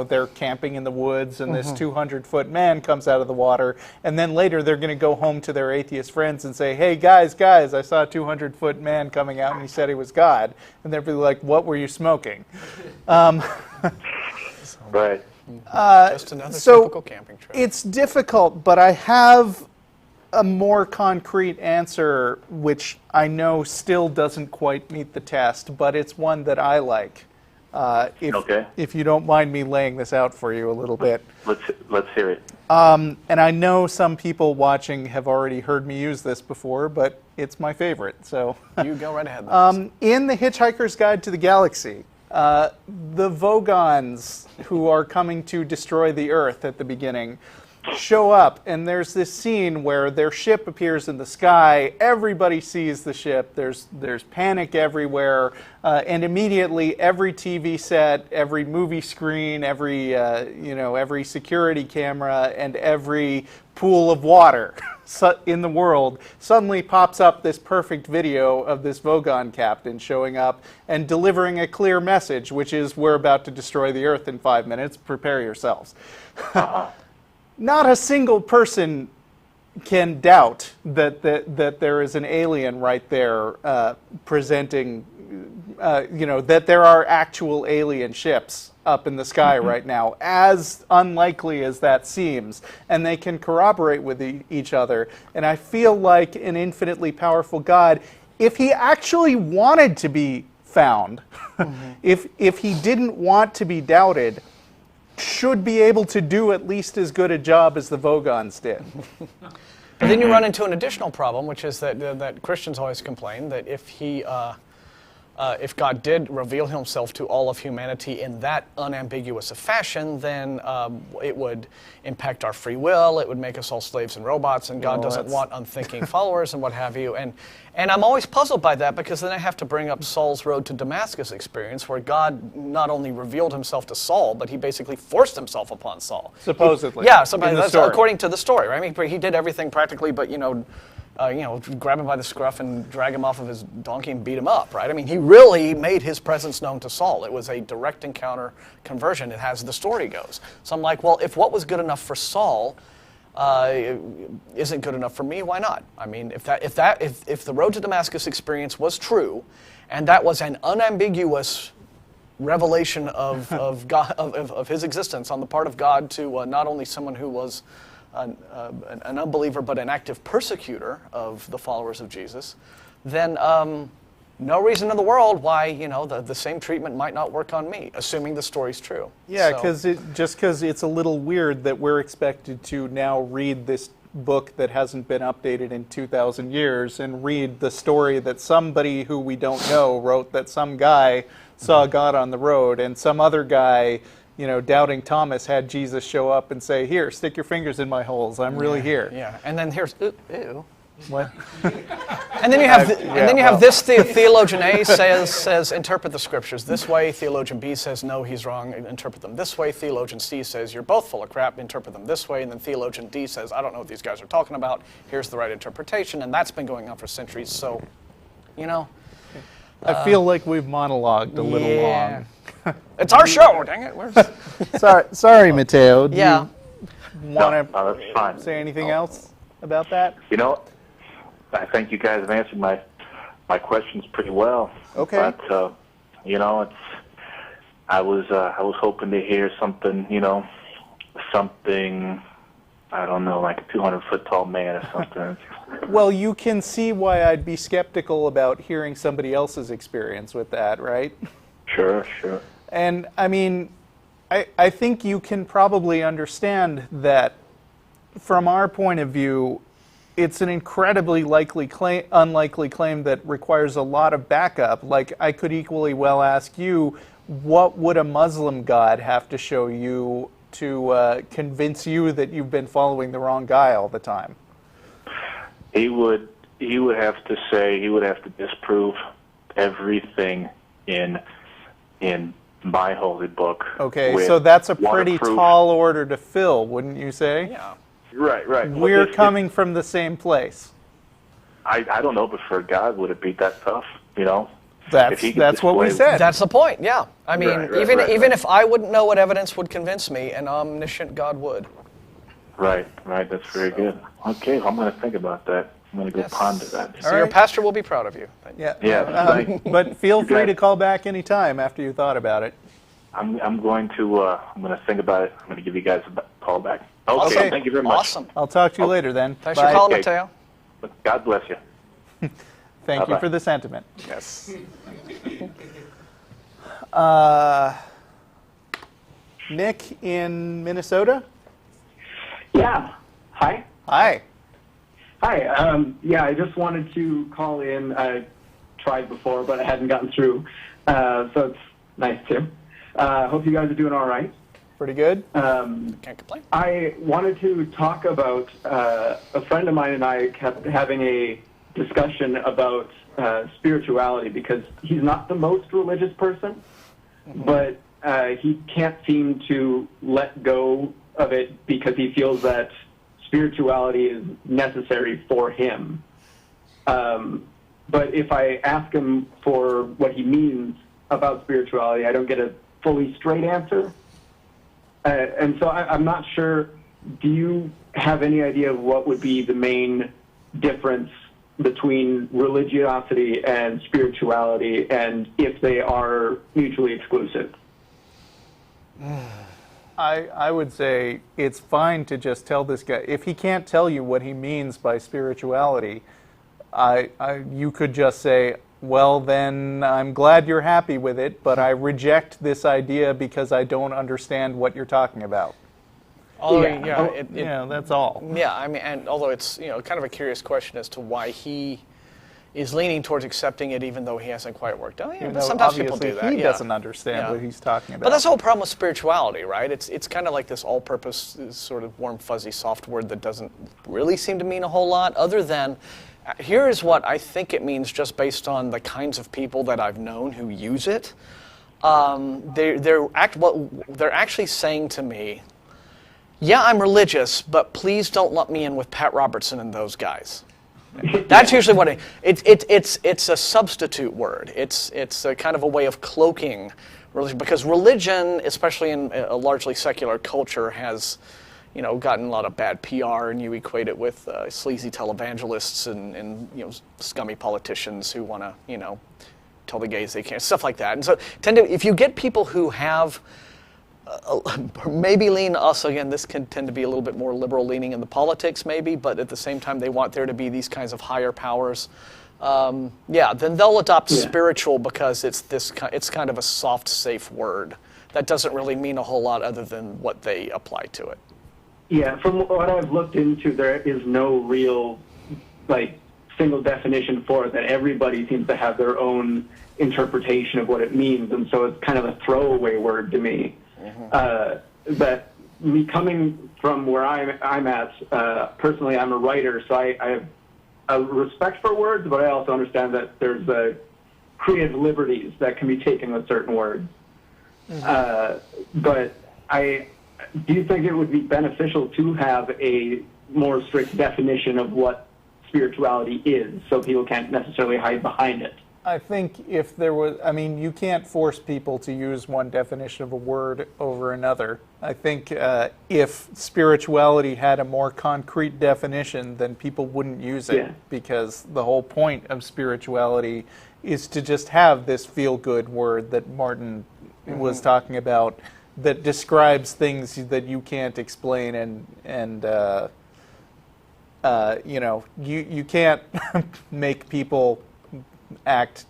they're camping in the woods and this 200-foot man comes out of the water, and then later they're going to go home to their atheist friends and say, hey guys, I saw a 200-foot man coming out and he said he was God, and they'll be like, what were you smoking? Right. Just another typical camping trip. It's difficult, but I have a more concrete answer, which I know still doesn't quite meet the test, but it's one that I like. If you don't mind me laying this out for you a little bit. Let's hear it. And I know some people watching have already heard me use this before, but it's my favorite. So You go right ahead. in The Hitchhiker's Guide to the Galaxy, the Vogons, who are coming to destroy the Earth at the beginning, show up, and there's this scene where their ship appears in the sky. Everybody sees the ship. There's panic everywhere, and immediately every TV set, every movie screen, every security camera, and every pool of water in the world suddenly pops up this perfect video of this Vogon captain showing up and delivering a clear message, which is, we're about to destroy the Earth in 5 minutes. Prepare yourselves. Not a single person can doubt that there is an alien right there presenting, that there are actual alien ships up in the sky right now, as unlikely as that seems, and they can corroborate with each other. And I feel like an infinitely powerful God, if he actually wanted to be found, if he didn't want to be doubted, should be able to do at least as good a job as the Vogons did. But then you run into an additional problem, which is that Christians always complain that if God did reveal himself to all of humanity in that unambiguous a fashion, then it would impact our free will, it would make us all slaves and robots, and God doesn't want unthinking followers and what have you. And I'm always puzzled by that, because then I have to bring up Saul's road to Damascus experience, where God not only revealed himself to Saul, but he basically forced himself upon Saul. Supposedly. That's according to the story, right? I mean, he did everything practically, but grab him by the scruff and drag him off of his donkey and beat him up, right? I mean, he really made his presence known to Saul. It was a direct encounter conversion, as the story goes. So I'm like, well, if what was good enough for Saul isn't good enough for me, why not? I mean, if the road to Damascus experience was true, and that was an unambiguous revelation of God, of his existence on the part of God to not only someone who was an unbeliever, but an active persecutor of the followers of Jesus, then no reason in the world why the same treatment might not work on me, assuming the story's true. Yeah, because it's a little weird that we're expected to now read this book that hasn't been updated in 2,000 years and read the story that somebody who we don't know wrote, that some guy saw God on the road and some other guy, doubting Thomas, had Jesus show up and say, "Here, stick your fingers in my holes. I'm really here." Yeah, and then here's ew. What? And then you have this theologian A says interpret the scriptures this way. Theologian B says no, he's wrong. Interpret them this way. Theologian C says you're both full of crap. Interpret them this way. And then theologian D says I don't know what these guys are talking about. Here's the right interpretation. And that's been going on for centuries. So, I feel like we've monologued a little long. It's our show, dang it. Sorry, Mateo. Do you want No, that's fine. to say anything else about that? I think you guys have answered my questions pretty well. Okay. But I was hoping to hear something, something, I don't know, like a 200-foot tall man or something. Well, you can see why I'd be skeptical about hearing somebody else's experience with that, right? Sure. And I mean, I think you can probably understand that from our point of view, it's an incredibly unlikely claim that requires a lot of backup. Like, I could equally well ask you, what would a Muslim God have to show you to convince you that you've been following the wrong guy all the time? He would have to disprove everything in my holy book. Okay, so that's a pretty tall order to fill, wouldn't you say? Yeah. Right. We're coming from the same place. I don't know, but for God, would it be that tough? That's what we said. That's the point. Yeah. I mean, Right. if I wouldn't know what evidence would convince me, an omniscient God would. Right. That's very good. Okay, I'm going to think about that. I'm going to go ponder that. So your pastor will be proud of you. Yeah. But feel free to call back anytime after you thought about it. I'm going to think about it. I'm going to give you guys a call back. Okay. Thank you very much. Awesome. I'll talk to you later then. Thanks Bye. for calling, Okay. Mateo. God bless you. Thank you Bye-bye. for the sentiment. Yes. Nick in Minnesota? Yeah. Hi. Hi. Hi. Yeah, I just wanted to call in. I tried before, but I hadn't gotten through. So it's nice to. Hope you guys are doing all right. Pretty good. Can't complain. I wanted to talk about a friend of mine and I kept having a discussion about spirituality because he's not the most religious person, but he can't seem to let go of it because he feels that spirituality is necessary for him. But if I ask him for what he means about spirituality, I don't get a fully straight answer. And so I'm not sure, do you have any idea of what would be the main difference between religiosity and spirituality, and if they are mutually exclusive? I would say it's fine to just tell this guy. If he can't tell you what he means by spirituality, you could just say, well, then I'm glad you're happy with it, but I reject this idea because I don't understand what you're talking about. Although, that's all. Yeah, I mean, and although it's kind of a curious question as to why he is leaning towards accepting it, even though he hasn't quite worked out. Even though sometimes people do that. He doesn't understand what he's talking about. But that's the whole problem with spirituality, right? It's kind of like this all-purpose sort of warm, fuzzy, soft word that doesn't really seem to mean a whole lot, other than here is what I think it means just based on the kinds of people that I've known who use it. They're actually saying to me, yeah, I'm religious, but please don't lump me in with Pat Robertson and those guys. That's usually what it's a substitute word. It's a kind of a way of cloaking religion, because religion, especially in a largely secular culture, has gotten a lot of bad PR, and you equate it with sleazy televangelists and scummy politicians who want to tell the gays they can't, stuff like that. And so if you get people who have maybe lean us, again, this can tend to be a little bit more liberal leaning in the politics maybe, but at the same time they want there to be these kinds of higher powers. Then they'll adopt spiritual because it's kind of a soft, safe word that doesn't really mean a whole lot other than what they apply to it. Yeah, from what I've looked into, there is no real single definition for it, that everybody seems to have their own interpretation of what it means, and so it's kind of a throwaway word to me. But me coming from where I'm at, personally, I'm a writer, so I have a respect for words, but I also understand that there's creative liberties that can be taken with certain words. But do you think it would be beneficial to have a more strict definition of what spirituality is, so people can't necessarily hide behind it? I think if there was, you can't force people to use one definition of a word over another. I think if spirituality had a more concrete definition, then people wouldn't use it, because the whole point of spirituality is to just have this feel-good word that Martin was talking about, that describes things that you can't explain, and you can't make people act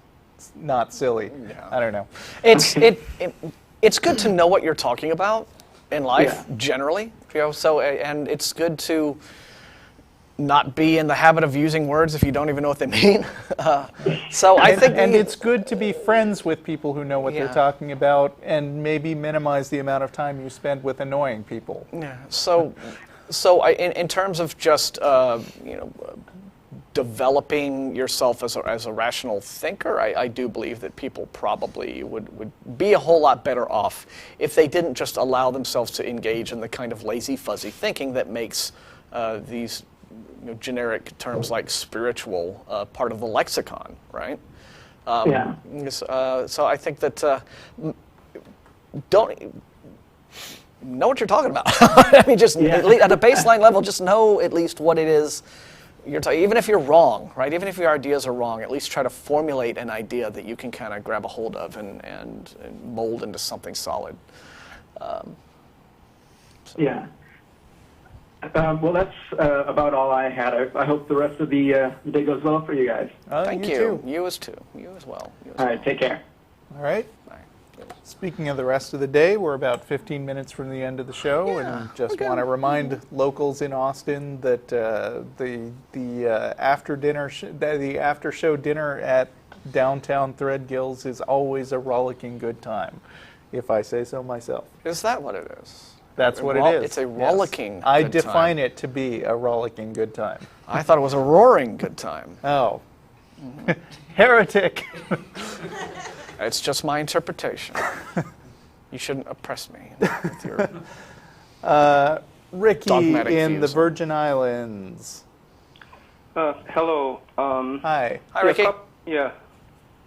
not silly. I don't know. It's good to know what you're talking about in life generally. So and it's good to not be in the habit of using words if you don't even know what they mean. So I think, and it's good to be friends with people who know what they're talking about, and maybe minimize the amount of time you spend with annoying people. Yeah. So in terms of just developing yourself as a rational thinker, I do believe that people probably would be a whole lot better off if they didn't just allow themselves to engage in the kind of lazy, fuzzy thinking that makes these generic terms like spiritual part of the lexicon, right? So I think that don't know what you're talking about. Just at least at a baseline level, just know at least what it is you're talking. Even if you're wrong, right? Even if your ideas are wrong, at least try to formulate an idea that you can kind of grab a hold of and mold into something solid. Yeah. Well, that's about all I had. I hope the rest of the day goes well for you guys. Thank you. You as too. You as well. All right. Take care. All right. Bye. Speaking of the rest of the day, we're about 15 minutes from the end of the show, and just want to remind locals in Austin that the after show dinner at downtown Threadgills is always a rollicking good time, if I say so myself. Is that what it is? That's what it is. It's a rollicking Yes. I good define time. it to be a rollicking good time. I thought it was a roaring good time. Oh. Heretic. It's just my interpretation. You shouldn't oppress me with your Ricky dogmatic in the views. Virgin Islands. Hello. Hi. Hi, Ricky. Yes,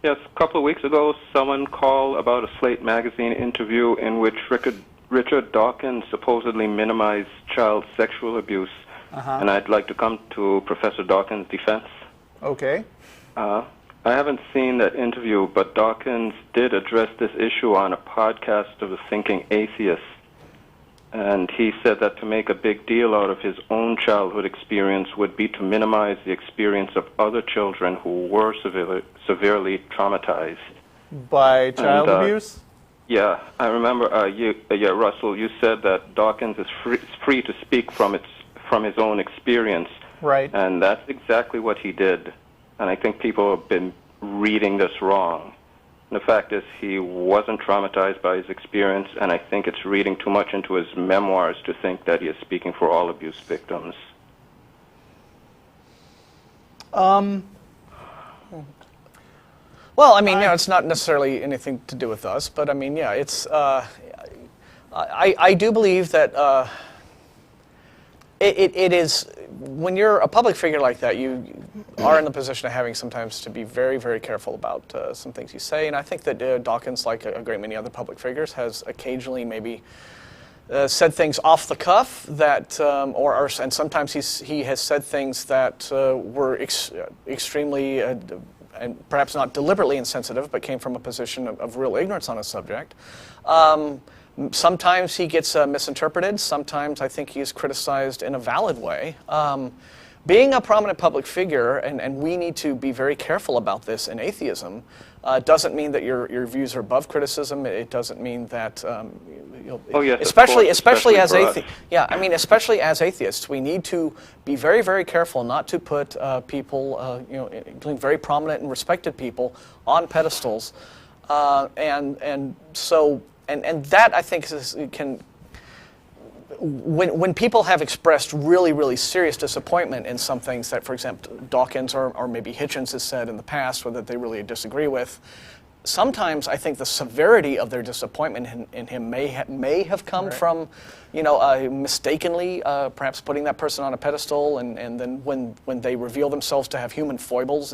a couple of weeks ago, someone called about a Slate magazine interview in which Richard Dawkins supposedly minimized child sexual abuse, and I'd like to come to Professor Dawkins' defense. Okay. I haven't seen that interview, but Dawkins did address this issue on a podcast of the Thinking Atheist, and he said that to make a big deal out of his own childhood experience would be to minimize the experience of other children who were severely traumatized. By child abuse? Yeah, I remember. Russell, you said that Dawkins is free to speak from his own experience, Right. and that's exactly what he did. And I think people have been reading this wrong. And the fact is, he wasn't traumatized by his experience, and I think it's reading too much into his memoirs to think that he is speaking for all abuse victims. Well, I mean, it's not necessarily anything to do with us, but I mean, yeah, it's. I do believe that it is when you're a public figure like that, you are in the position of having sometimes to be very, very careful about some things you say, and I think that Dawkins, like a great many other public figures, has occasionally maybe said things off the cuff that, and sometimes he has said things that were extremely. And perhaps not deliberately insensitive, but came from a position of real ignorance on a subject. Sometimes he gets misinterpreted. Sometimes I think he is criticized in a valid way. Being a prominent public figure, and we need to be very careful about this in atheism, doesn't mean that your views are above criticism. It doesn't mean that, Yes, especially of course, as for us. atheists. Yeah, I mean, especially as atheists, we need to be very, very careful not to put people, including very prominent and respected people, on pedestals, and that I think can. When people have expressed really, really serious disappointment in some things that, for example, Dawkins or maybe Hitchens has said in the past, or that they really disagree with, sometimes I think the severity of their disappointment in him may have come from, mistakenly perhaps putting that person on a pedestal, and then when they reveal themselves to have human foibles,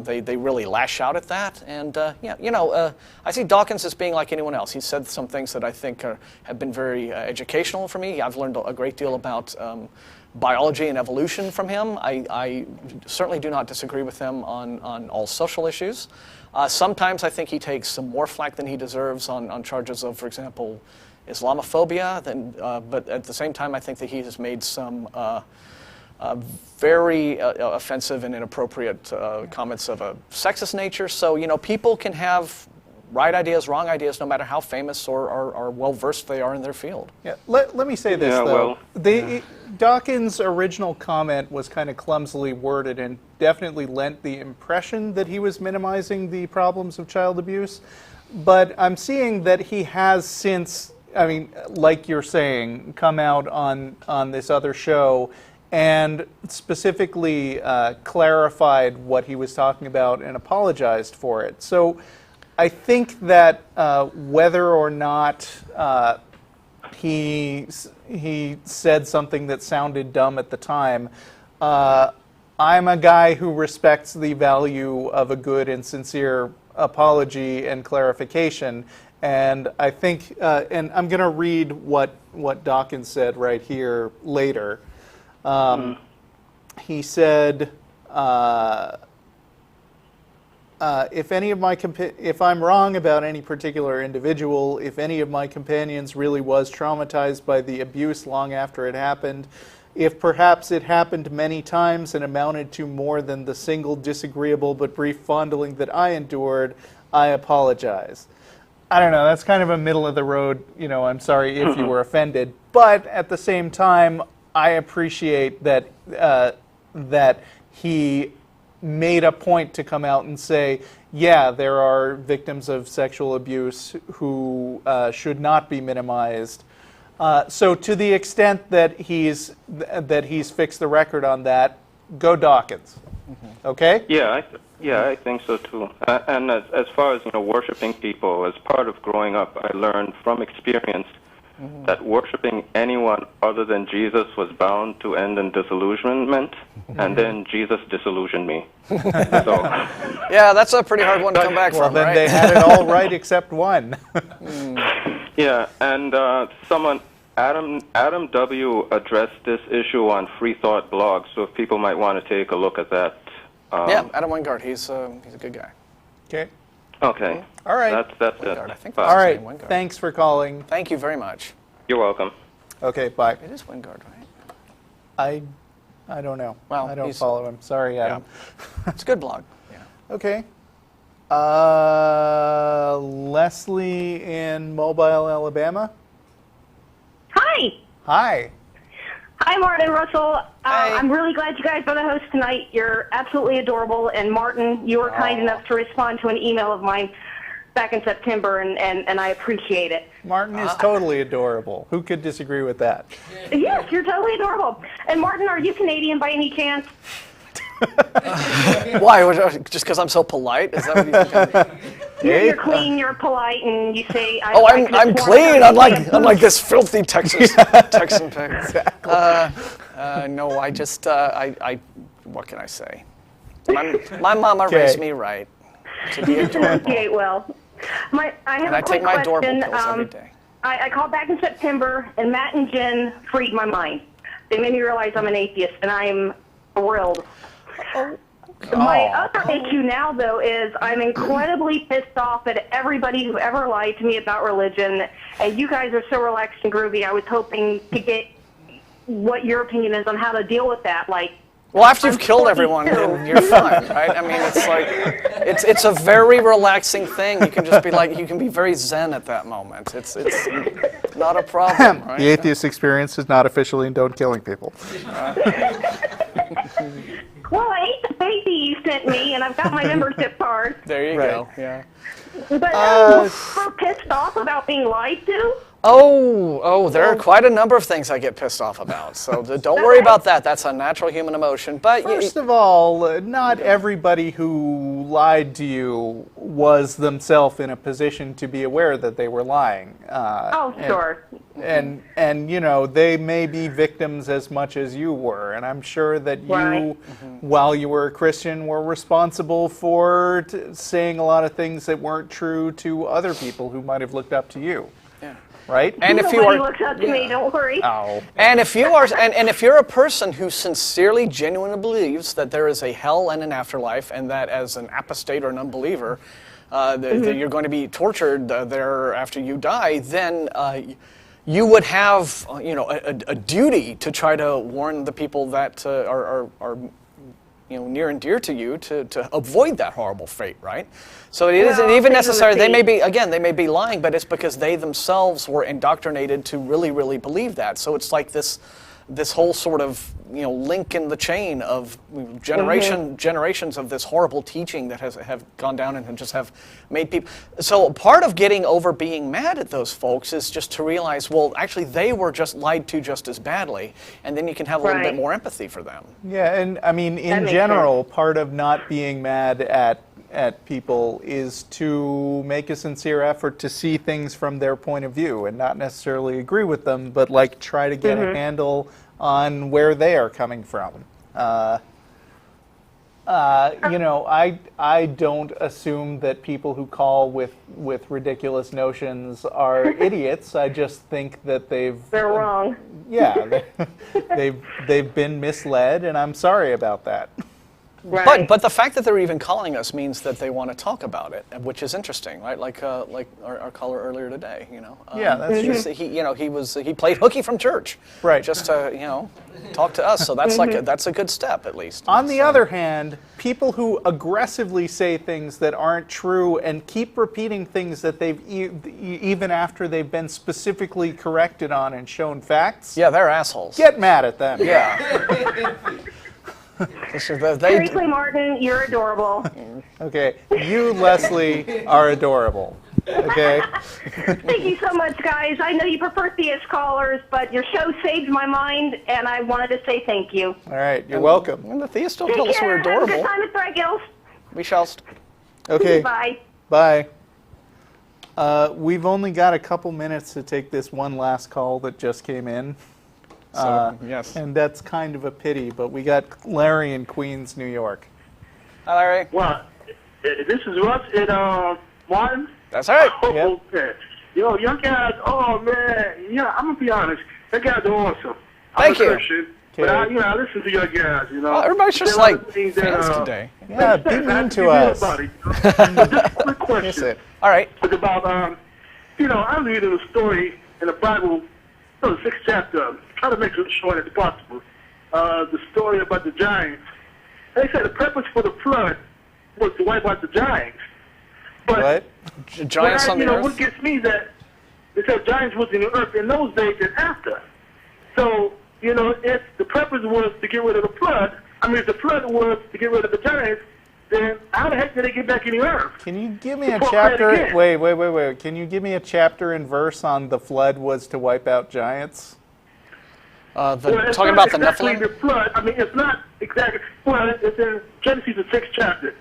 they really lash out at that. And I see Dawkins as being like anyone else. He said some things that I think have been very educational for me. I've learned a great deal about biology and evolution from him. I certainly do not disagree with him on all social issues. Sometimes I think he takes some more flack than he deserves on charges of, for example, Islamophobia. But at the same time, I think that he has made some very offensive and inappropriate comments of a sexist nature. So, people can have right ideas, wrong ideas, no matter how famous or well-versed they are in their field. Yeah. Let me say this, though. Dawkins' original comment was kind of clumsily worded and definitely lent the impression that he was minimizing the problems of child abuse. But I'm seeing that he has since, like you're saying, come out on this other show and specifically clarified what he was talking about and apologized for it. So I think that whether or not he said something that sounded dumb at the time, I'm a guy who respects the value of a good and sincere apology and clarification. And I think, and I'm going to read what Dawkins said right here later. He said, if I'm wrong about any particular individual, if any of my companions really was traumatized by the abuse long after it happened, if perhaps it happened many times and amounted to more than the single disagreeable but brief fondling that I endured, I apologize. I don't know, that's kind of a middle of the road, I'm sorry if you were offended. But at the same time, I appreciate that that he made a point to come out and say, yeah, there are victims of sexual abuse who should not be minimized. So to the extent that he's fixed the record on that, go Dawkins. Okay? Yeah, I think so too. And as far as worshiping people, as part of growing up, I learned from experience that worshiping anyone other than Jesus was bound to end in disillusionment, and then Jesus disillusioned me. So, yeah, that's a pretty hard one to come back well, from, then right? they had it all right except one. yeah, and Adam W. addressed this issue on Free Thought blog, so if people might want to take a look at that. Yeah, Adam Wingard, he's a good guy. Okay. Okay. All right. That's Wingard, it. I think Bye. All right. Wingard. Thanks for calling. Thank you very much. You're welcome. Okay, bye. It is Wingard, right? I don't know. Well, I don't he's- follow him. Sorry, Adam. It's a good blog. Yeah. Okay. Leslie in Mobile, Alabama. Hi. Hi. Hi, Martin and Russell. Hi. I'm really glad you guys are the host tonight. You're absolutely adorable. And Martin, you were kind enough to respond to an email of mine back in September, and I appreciate it. Martin is totally adorable. Who could disagree with that? Yes, you're totally adorable. And Martin, are you Canadian by any chance? Why? Just because I'm so polite? Is that what you think? You're clean, you're polite, and you say... Oh, I'm clean. Unlike this filthy Texan pig. No, I just I what can I say? My mama raised me right to be adorable. Okay, well, I have And a I quick take my adorable question. pills every day. I called back in September, and Matt and Jen freed my mind. They made me realize I'm an atheist, and I'm thrilled. My other issue now, though, is I'm incredibly pissed off at everybody who ever lied to me about religion, and you guys are so relaxed and groovy. I was hoping to get what your opinion is on how to deal with that. Like, Well, after you've killed everyone, then you're fine, right? I mean, it's like, it's a very relaxing thing. You can just be like, you can be very zen at that moment. It's not a problem, right? The atheist experience is not officially don't killing people. well, I ate the baby you sent me, and I've got my membership card. There you go. Yeah. But I'm so pissed off about being lied to. Oh, there are quite a number of things I get pissed off about. So don't worry about that. That's a natural human emotion. But First of all, not everybody who lied to you was themselves in a position to be aware that they were lying. Sure. And they may be victims as much as you were. And I'm sure that you, while you were a Christian, were responsible for saying a lot of things that weren't true to other people who might have looked up to you. Yeah. Right? And if you Nobody are, looks up to me, don't worry. Oh. and if you are, and if you're a person who sincerely, genuinely believes that there is a hell and an afterlife, and that as an apostate or an unbeliever, that you're going to be tortured there after you die, then you would have, a duty to try to warn the people that are near and dear to you to avoid that horrible fate, right? So it isn't even necessary. They may be lying, but it's because they themselves were indoctrinated to really, really believe that. So it's like this whole sort of link in the chain of generations of this horrible teaching that have gone down and just have made people. So part of getting over being mad at those folks is just to realize, well, actually they were just lied to just as badly, and then you can have a little bit more empathy for them. Yeah, and I mean, in general, part of not being mad at people is to make a sincere effort to see things from their point of view and not necessarily agree with them, but like try to get a handle on where they are coming from. I don't assume that people who call with ridiculous notions are idiots. I just think that they're wrong. Yeah, they've been misled, and I'm sorry about that. Right. But the fact that they're even calling us means that they want to talk about it, which is interesting, right? Like our caller earlier today, Yeah, that's just, he played hooky from church, Right. Just to talk to us. So that's that's a good step at least. On the other hand, people who aggressively say things that aren't true and keep repeating things that they've even after they've been specifically corrected on and shown facts. Yeah, they're assholes. Get mad at them. Yeah. Seriously, Martin, you're adorable. Okay, you, Leslie, are adorable. Okay? Thank you so much, guys. I know you prefer theist callers, but your show saved my mind, and I wanted to say thank you. All right, you're welcome. And the theists don't Take tell us care. we're Have a adorable. good time at Threadgills. We shall. Okay, Bye. bye. We've only got a couple minutes to take this one last call that just came in. Yes. And that's kind of a pity, but we got Larry in Queens, New York. Hi, Larry. Well, this is Russ and Martin. That's right. Oh, Yep. okay. Yo, y'all guys, oh man, yeah, I'm gonna be honest. You guys are awesome. Thank I'm you. a Christian, but I listen to your guys. Oh, everybody's just There are like things fans that, today. Yeah, be mean to us. Just a quick Yes, question. sir. All right. It's about I'm reading a story in the Bible, the 6th chapter. Try to make it short as possible. The story about the giants. They said the purpose for the flood was to wipe out the giants. But What? Giants on the earth. what gets me is that they said giants was in the earth in those days and after. So, if the purpose was to get rid of the flood, if the flood was to get rid of the giants, then how the heck did they get back in the earth? Can you give me a Before chapter? that again. Wait. Can you give me a chapter and verse on the flood was to wipe out giants? It's Talking not about the exactly Nephilim. the flood. It's not exactly. Well, it's in Genesis, the 6th chapter.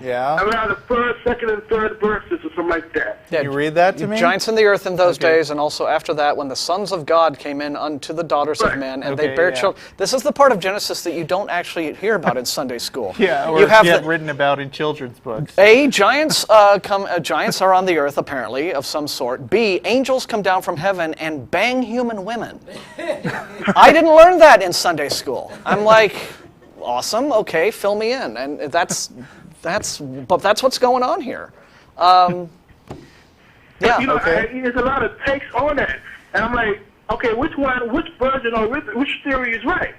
Yeah. Around the first, second, and third verses or something like that. Can you read that to me? Giants in the earth in those Okay. days, and also after that, when the sons of God came in unto the daughters of Right. men, and Okay, they bare yeah. children. This is the part of Genesis that you don't actually hear about in Sunday school. Yeah, or you have get the, written about in children's books. A, giants giants are on the earth apparently of some sort. B, angels come down from heaven and bang human women. I didn't learn that in Sunday school. I'm like, awesome, okay, fill me in, and that's what's going on here. Yeah. There's a lot of takes on that, and I'm like, okay, which version or which theory is right?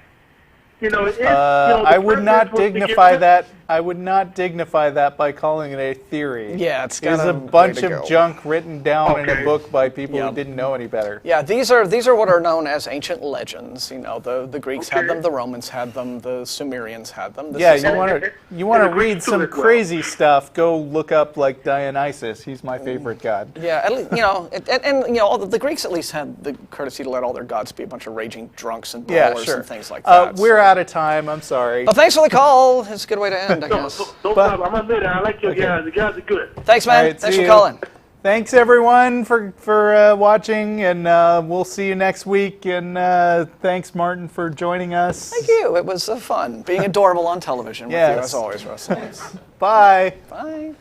I would not purpose was to dignify get- that. I would not dignify that by calling it a theory. Yeah, it's It is got a bunch of junk written down in a Okay. book by people Yeah. who didn't know any better. Yeah, these are what are known as ancient legends. The Greeks had Okay. them, the Romans had them, the Sumerians had them. This Yeah, is you all- want to And the read Greeks some too as well. crazy stuff? Go look up like Dionysus. He's my favorite god. Yeah, at least, all the Greeks at least had the courtesy to let all their gods be a bunch of raging drunks and Yeah, brawlers sure. and things like that. We're out of time. I'm sorry. But thanks for the call. It's a good way to end, I guess. No problem. I'm admit it. I like your guys. The guys are good. Thanks, man. All right, Thanks see for you. calling. Thanks everyone for watching, and we'll see you next week. And thanks, Martin, for joining us. Thank you. It was fun being adorable on television with you, Yes. as always, Russell. Bye. Bye.